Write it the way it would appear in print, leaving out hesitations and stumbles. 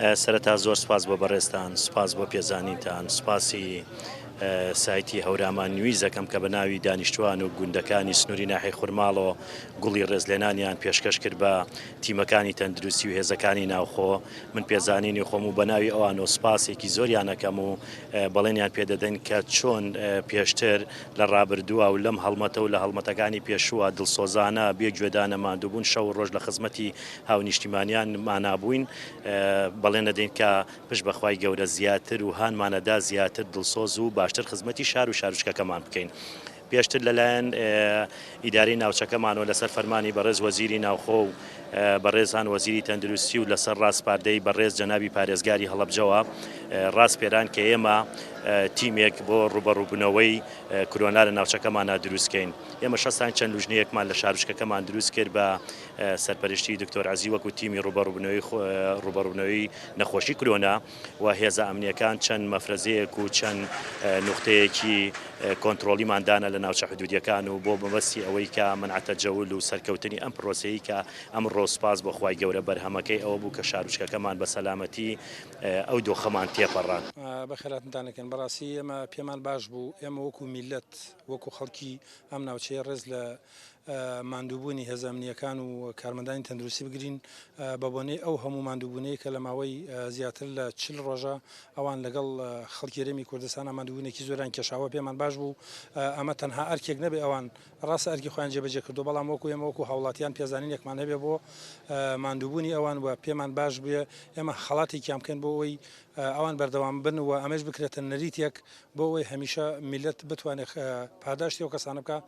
سەرەتا زۆر سپاس بۆ بەڕێستان، سپاس بۆ پێزانینتان، سپاسی سایتی هەورامان نویز دەکەم کە بە ناوی دانیشتوان و گوندەکانی سنووری ناحی خورماڵەوە گوڵی ڕێزلێنانیان پێشکەش کرد بە تیمەکانی تەندروستی و هێزەکانی ناوخۆ. من پێزانینی خۆم و بە ناوی ئەوان و سپاسێکی زۆریان ئەەکەم و بەڵێنیان پێدەدەن کە چۆن پێشتر لە ڕابردووە و لەم هەڵمەتە و لە هەڵمەتەکانی پێشووە دڵسۆزانە بێ گوێدانە ماندووبوون شەو ڕۆژ لە خزمەتی هاونیشتیمانیان مانابووین. بەڵێن دەدەین کە پشت بەخوای گەورە زیاتر و هانمانەدا زیاتر دڵسۆز و باشتر خزمەتی شار و شارچکەکەمان بکەین. پێشتر لەلایەن ئیداری ناوچەکەمانەوە لەسەر فەرمانی بەڕێز وەزیری ناوخۆ و بەڕێزان وەزیری تەندروستی و لەسەر ڕاستپاردەی بەڕێز جەنابی پارێزگاری هەڵەبجەوە ڕاستپێران کە ئێمە تیمێک بۆ ڕوبەڕووبوونەوەی کۆرۆنا لە ناوچەکەمانە دروستکەین. ئێمە شەستان چەند لوژنەیەکمان لە شارچکەکەمان دروست کرد بە سەرپەرشتی دکتۆر عەزی وەکو تیمی ڕوبەڕووبوونەوەی نەخۆشی کۆرۆنا و هێزە ئەمنیەکان چەند مەفرەزەیەک و چەند نوختەیەکی کۆنتترۆلیماندانە لە ناوچە حدودیەکان و بۆ مەبەستی ئەوەی کە منعتە جەول و سەرکەوتنی ئەم پرۆسەیە کە ئەمڕۆ سپاس بۆ خوای گەورە بەرهەمەکەی ئەوە بوو کە شارچکەکەمان بە سەلامەتی ئەو دۆخەمان تێپەڕان. بەخێراتدانەکەن بەڕاستی ئێمە پێمان باش بوو ئێمە وەکو میلەت وەکو خەڵکی ئەم ناوچەیە ڕێز لە ماندووبوونی هێزە ئەمنیەکان و کارمەندانی تەندروستی بگرین بە بۆنەی ئەو هەموو ماندووبوونەیە کە لە ماوەی زیاتر لە 40 ڕۆژە ئەوان لەگەڵ خەڵکی هەرێمی کوردستانە ماندووبوونێکی زۆران کێشاوە پێمان باش بوو. ئەمە تەنها ئەرکێک نەبێ ئەوان ڕاستە ئەرکی خۆیان جێبەجێ کردو بەڵام وەکو ئێمە وەکو هاوڵاتیان پێزانینێکمان هەبێ بۆ ماندووبوونی ئەوان و پێمان باش بووە ئێمە خەڵاتێکیان بکەین بۆ ئەوەی ئەوان بەردەوام بن و ئەمەش بکرێتە نەریتێک بۆ ئەوەی هەمیشە میلەت بتوانێت پاداشتی ئەو کەسانە بکە